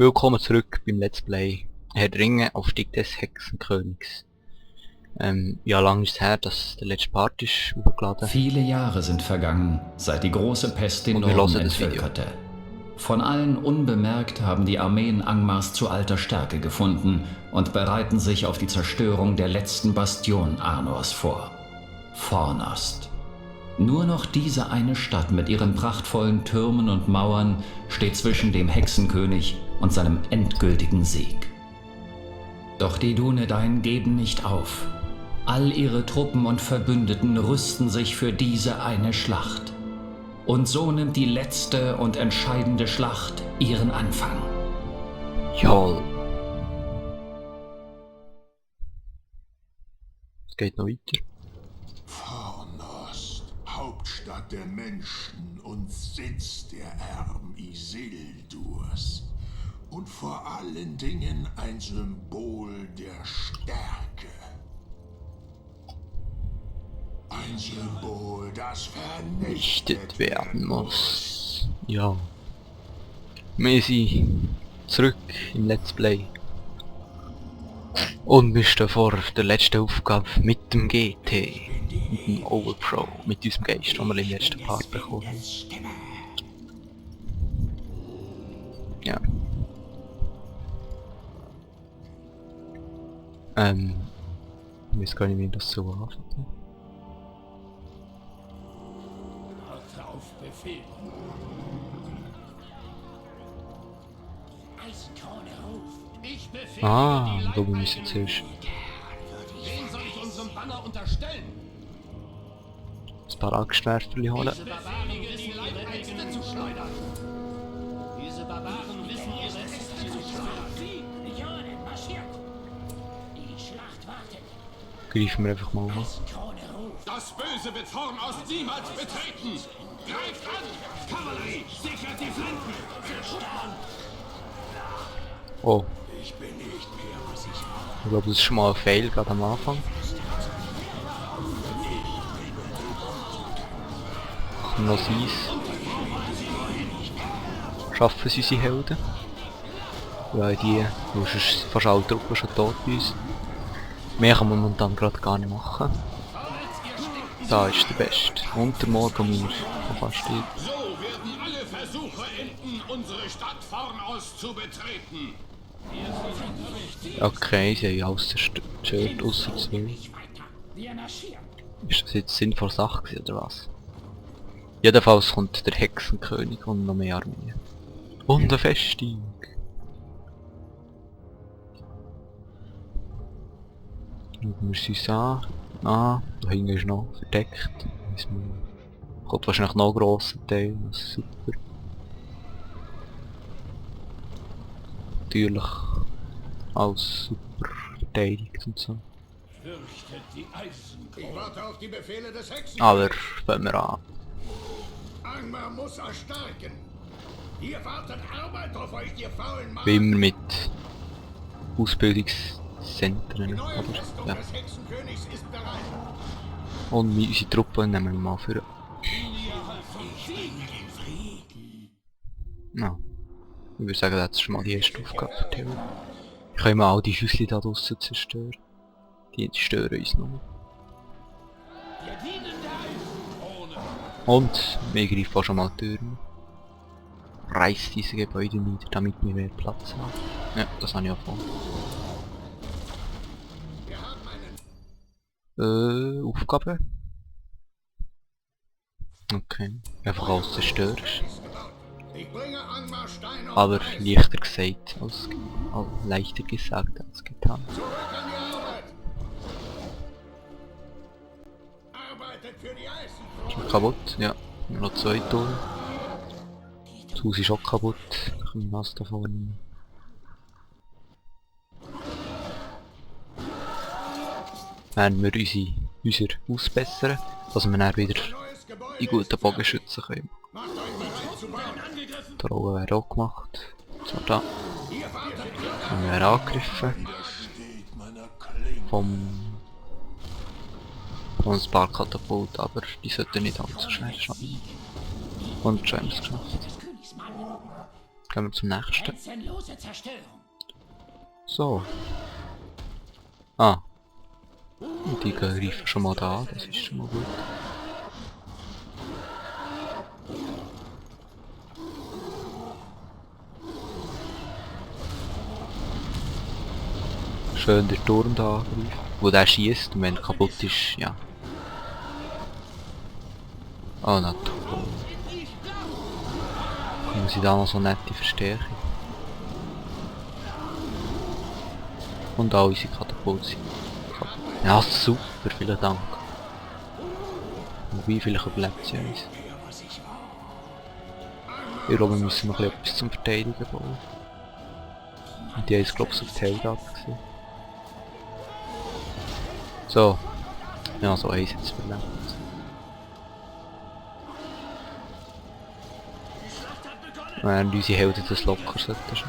Willkommen zurück beim Let's Play Herr der Ringe, Aufstieg des Hexenkönigs. Ja, lang ist es her, dass der letzte Part ist hochgeladen. Viele Jahre sind vergangen, seit die große Pest den Und wir Norden hören das Video. entvölkerte. Von allen unbemerkt haben die Armeen Angmars zu alter Stärke gefunden und bereiten sich auf die Zerstörung der letzten Bastion Arnors vor. Fornost. Nur noch diese eine Stadt mit ihren prachtvollen Türmen und Mauern steht zwischen dem Hexenkönig und seinem endgültigen Sieg. Doch die Dunedain geben nicht auf. All ihre Truppen und Verbündeten rüsten sich für diese eine Schlacht. Und so nimmt die letzte und entscheidende Schlacht ihren Anfang. Jawohl. Es geht noch weiter. Fornost, Hauptstadt der Menschen und Sitz der Erben Isildurs. Und vor allen Dingen ein Symbol der Stärke. Ein Symbol, das vernichtet Werden muss. Ja. Wir sind zurück im Let's Play. Und wir stehen vor der letzten Aufgabe mit dem GT. Mit dem Overpro. Mit unserem Geist, den wir im letzten Part bekommen haben. Ja. Ich weiß gar nicht, wie das so anfängt. Auf Befehl. Eisenkrone ruft. Ich befehle Ah, da bin ich jetzt zuerst. Wen soll ich unserem Banner unterstellen? Ein paar Angstwerferli holen. Diese Barbaren wissen ihre Äxte zu schleudern. Diese Barbaren wissen ihre Äxte zu schleudern. Legionen marschiert. Die Schlacht wartet. Greifen wir einfach mal an. Eisenkrone ruft. Das Böse wird Fornost niemals betreten. Greift an! Kavallerie, sichert die Flanken! Zerstören! Oh, Ich bin nicht mehr, was ich war. ich glaube, das ist schon mal ein Fail, gerade am Anfang. Machen wir noch Eis. Schaffen sie unsere Helden? Ja, die, du hast fast alle Truppen schon tot bei uns. Mehr kann man momentan gerade gar nicht machen. Da ist der Beste. Und der Morgenmauer, der fast stirbt. So werden alle Versuche enden, unsere Stadt Fornost zu betreten. Okay, sie haben alles zerstört, ausser zwei. Ist das jetzt sinnvolle Sache gewesen, oder was? Jedenfalls kommt der Hexenkönig und noch mehr Armeen. Und eine Festung! Schauen wir es uns an. Ah, da hinten ist noch verdeckt. Kommt wahrscheinlich noch ein grosser Teil, das ist super. Natürlich alles super verteidigt und so. Fürchtet die Eisenkrone. Ich warte auf die Befehle des Hexen. Aber fangen wir an. Angmar muss erstarken. Hier wartet Arbeit auf euch, ihr faulen Mann. Wie immer mit Ausbildungszentren, Die neue oder? Festung Ja. des Hexenkönigs ist bereit. Und unsere Truppen nehmen wir mal für. Ja. Ich würde sagen, das ist schon mal die erste Aufgabe für Theo. Ich kann mal all die Häuschen da draussen zerstören. Die stören uns noch. Und wir greifen auch schon mal die Türen. Reißt diese Gebäude nieder, damit wir mehr Platz haben. Ja, das habe ich auch vor. Aufgabe? Okay, einfach alles zerstörst. Ich bringe Angmar Steine Aber leichter gesagt als leichter gesagt als getan. zurück an die Arbeit. Arbeitet für die Eisenkrone. Schon kaputt? Ja. Noch zwei Tore. Das Haus ist auch kaputt. Da können wir das da vorne. Werden wir unser ausbessern, dass wir dann wieder Neues Gebäude die guten Bogenschützen können. Macht euch bereit zu bauen. Angegriffen. Die Rolle wäre auch gemacht. So, da. Hier wartet Dann wäre angegriffen. Widersteht meiner Klinge. Von ein paar Katapult, aber die sollten nicht allzu schnell schaffen. Und schon haben wir es geschafft. Gehen wir zum nächsten. Grenzenlose Zerstörung. So. Ah. Und die greifen schon mal da, das ist schon mal gut. Schön den Turm da angreifen. Wo der schießt und wenn er kaputt ist, ja. Oh, na toll. Kommen sie da noch so nette Verstärkung. Und auch unsere Katapulte. Ja, super, vielen Dank. Wobei, vielleicht überlebt sie uns. Ich glaube, wir müssen noch etwas zum Verteidigen bauen. Und die haben es, glaube ich, auf die Hälfte abgesehen. So. Ja, so eins jetzt überlebt. Während unsere Helden das locker sollten schon.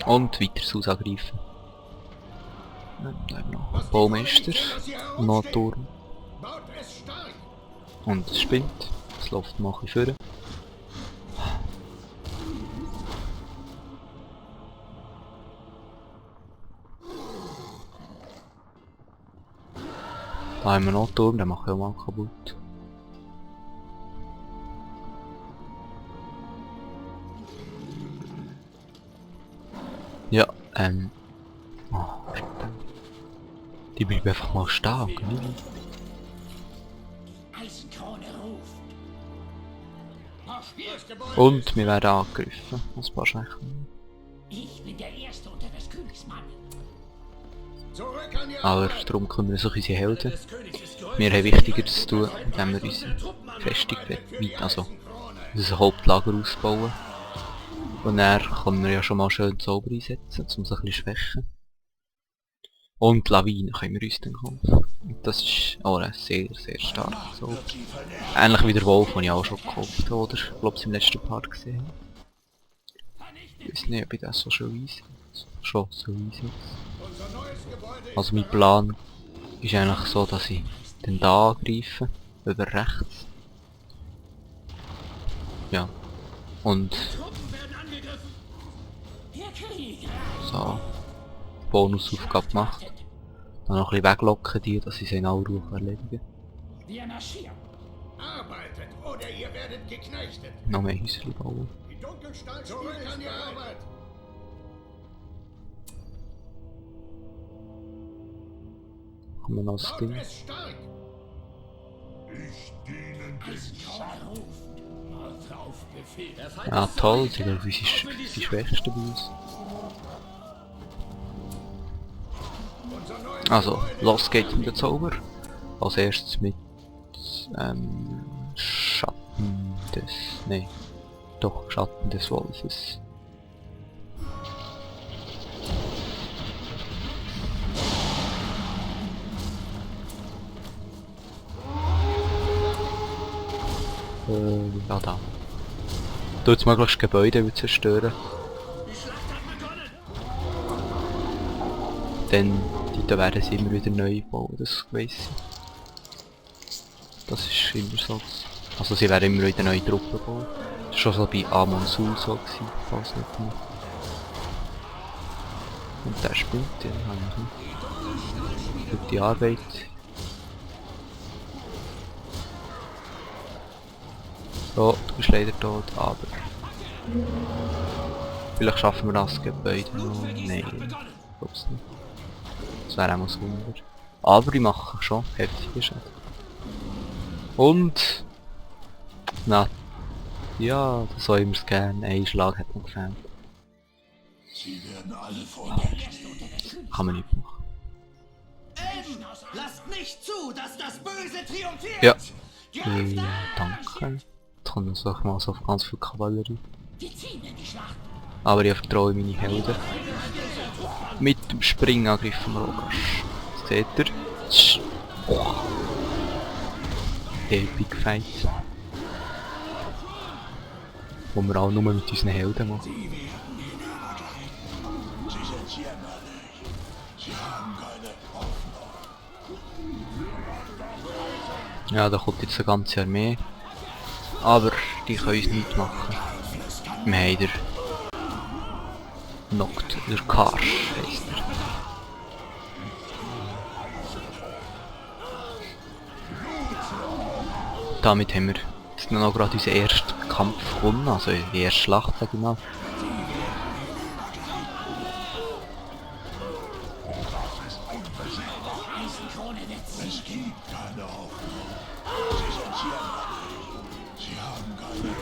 Und weiter Haus angreifen. Ja, da haben wir noch Baumeister, noch einen Turm. Und es spinnt. Es läuft mal ein bisschen vor. Da haben wir noch einen Turm, den mache ich auch mal kaputt. Ja, oh, verdammt. Die bleiben einfach mal stehen, nicht? Eisenkrone ruft. Und wir werden angegriffen. Das paar Schwächen. Ich bin der Erste unter des Königs Mann. Aber darum kümmern sich unsere Helden. Wir haben Wichtigeres zu tun, indem wir unsere Festung weit, also unser Hauptlager ausbauen. Und dann können wir ja schon mal schön Zauber einsetzen, um es ein bisschen zu schwächen. Und Lawinen können wir uns dann kaufen. Und das ist auch ein sehr, sehr starker Zauber. Ähnlich wie der Wolf, den ich auch schon gekauft habe, oder? Ich glaube, es im letzten Part gesehen. Ich weiß nicht, ob ich das so schon einsetze. Schon so einsetze. Also mein Plan ist eigentlich so, dass ich den da angreife, über rechts. Ja. Und so Bonusaufgabe gemacht. Dann noch ein bisschen weglocken die, dass sie in aller Ruhe erledigen. Wir marschieren. Arbeitet oder ihr werdet geknechtet. Noch mehr Häuschen bauen. Die Dunkelstahl zurück an die Arbeit. Haben wir noch das Ding? Es stark. Ich diene Eisenkrone ruft. Mord auf Befehl. Ja toll, sie sind die Schwächsten bei uns. Also, los geht's mit dem Zauber. Als erstes mit Schatten des... Nein. Doch, Schatten des Wolfes. Ja da. Du jetzt möglichst Gebäude zerstören. Dann da werden sie immer wieder neu bauen, das weiss ich. Das ist immer so. Also sie werden immer wieder neue Truppen bauen. Das war schon so bei Amon Sul so gewesen, falls nicht mehr. Und der spielt, den habe ich nicht. Gute Arbeit. So, du bist leider tot, aber... Vielleicht schaffen wir das Gebäude noch. Nein, glaub's nicht. Das wäre auch mal so Wunder. Aber ich mache schon heftige Schäden. Und... Na... Ja, das soll ich mir's gerne. Ein Schlag hat noch gefällt. Sie werden alle vor Kann man nicht machen. Lasst nicht zu, dass das Böse triumphiert! Ja. Ja, danke. Jetzt kommt uns auch mal so auf ganz viel Kavallerie. Wir ziehen in die Schlacht. Aber ich vertraue in meine Helden. Mit dem Springangriff vom Rogasch. Seht ihr? Oh. Epic Fight. Wo wir auch nur mit unseren Helden machen. Sie sind jämmerlich. Sie haben keine Hoffnung. Ja, da kommt jetzt eine ganze Armee. Aber die können uns nichts machen. Wir haben den Noct der Karsch heisst er. Damit haben wir jetzt noch gerade unseren ersten Kampf gewonnen, also die erste Schlacht, sag ich mal. Es gibt keine Hoffnung. Sie haben keine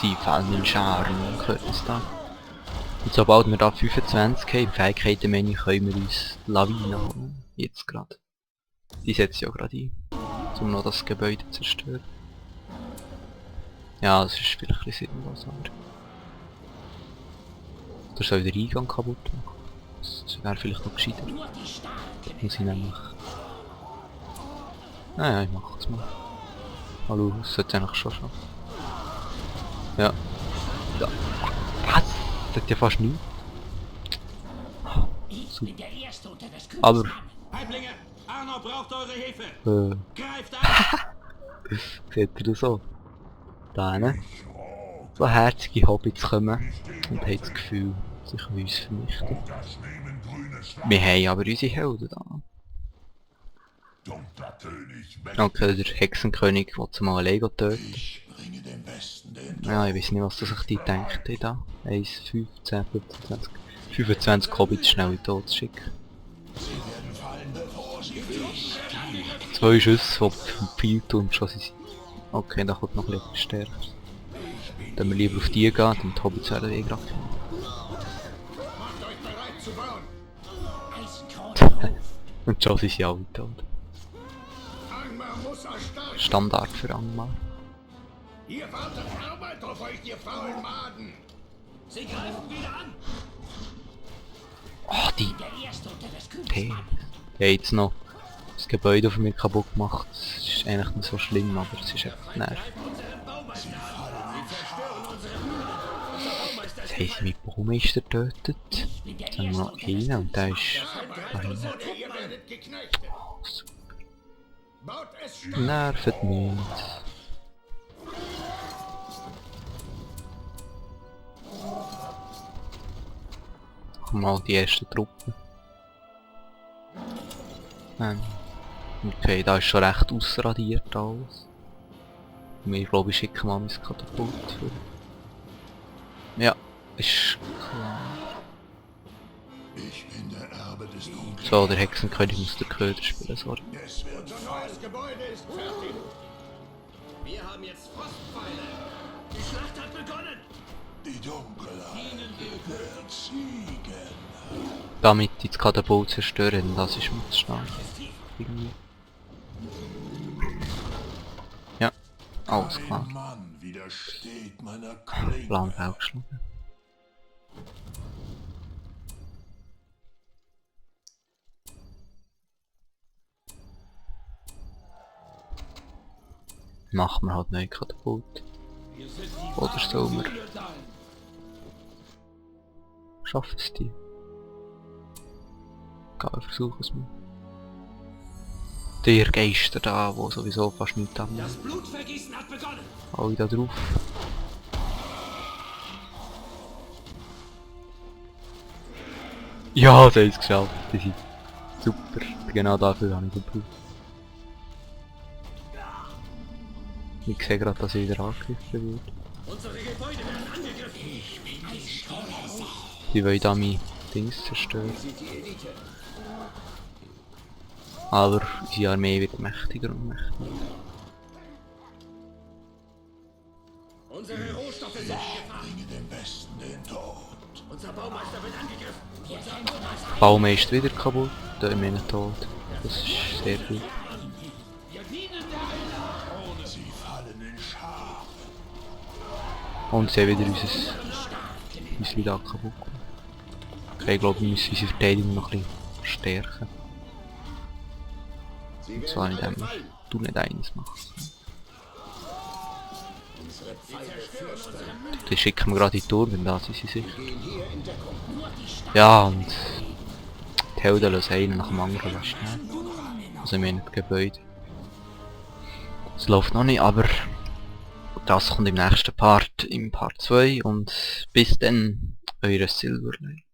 Sie fallen in Scharen, hört es da. Und sobald wir da 25 haben, Fähigkeiten meine ich, können wir uns Lawinen holen. Jetzt gerade. Die setze ich ja gerade ein, um noch das Gebäude zu zerstören. Ja, das ist vielleicht ein bisschen sinnlos, aber... Oder soll ich den Eingang kaputt machen? Das wäre vielleicht noch gescheiter. Muss ich nämlich... Naja, ich mach es mal. Hallo, das sollte eigentlich schon schaffen. Ja. Ja. Was? Das hat ja fast nichts. Super. Aber... Halblinge, Arno braucht eure Hilfe. Greift an! Seht ihr das so? Da ne? So herzige Hobbits kommen und haben das Gefühl, sie können uns vernichten. Wir haben aber unsere Helden da. Okay, der Hexenkönig will sie mal alleine töten. Ja, ich weiß nicht, was das sich die denkt da. 1, 5, 10, 15, 20, 25 Hobbits schnell in den Tod zu schicken. 2 Schüsse, die vom Pfeilturm schon sind. Okay, da kommt noch ein bisschen stärker. Dann wir lieber auf die gehen, dann die Hobbits werden eh gerade. Und schon sind sie alle tot. Standard für Angmar. Ihr wartet Arbeit auf euch, ihr faulen Maden! Sie greifen wieder an! Oh, die... Der Erste unter das Die Königsmann. haben jetzt noch das Gebäude von mir kaputt gemacht. Das ist eigentlich nicht so schlimm, aber es ist einfach nervig. Jetzt haben sie meinen Baumeister getötet. Jetzt haben wir noch einen und der ist dahin. Ihr werdet geknechtet! Oh, super. Baut es stark! Nervt nicht. Kommen mal die ersten Truppen. Okay, da ist schon recht ausradiert alles. Wir glaube ich schicken mal mein Katapult für. Ja, ist klar. Ich bin der Erbe des Dunklen. So, der Hexenkönig muss den Köder spielen, sorry. Es wird unser neues Gebäude ist fertig. Wir haben jetzt Frostpfeile. Die Schlacht hat begonnen. Die Dunkelheit wird siegen. Damit die das Katapult zerstören, das ist mir zu stark. Irgendwie. Ja, alles klar. Kein Mann widersteht meiner Klinge. Plan aufgeschlagen. Machen wir halt neue Katapult. Oder sollen wir... Schaffen es die? Egal, wir versuchen es mal. Der Geister da, wo sowieso fast nichts haben. Das Blutvergießen hat begonnen. Alle da drauf. Ja, sie haben es geschafft. Die sind super. Genau dafür habe ich gebraucht. Ich sehe gerade, dass ich wieder angegriffen wird. Unsere Gebäude werden angegriffen. Die wollen da mein Dings zerstören. Aber unsere Armee wird mächtiger und mächtiger. Unsere Rohstoffe sind in Gefahr. Bringe dem Besten den Tod. Unser Baumeister wird angegriffen. Baumeister wieder kaputt, da im Innen tot. Das ist sehr gut. Sie fallen in Scharen. Und sie haben wieder unser da kaputt gemacht. Okay, ich glaube, wir müssen unsere Verteidigung noch ein bisschen stärken. Und zwar indem du nicht eines machst. Die schicken wir gerade in die Turm, denn da sind sie sicher. Ja, und Die Helden lassen einen nach dem anderen schnell. Also ich meine das Gebäude. Es läuft noch nicht, aber das kommt im nächsten Part, im Part 2 und bis dann, eure Silverlight.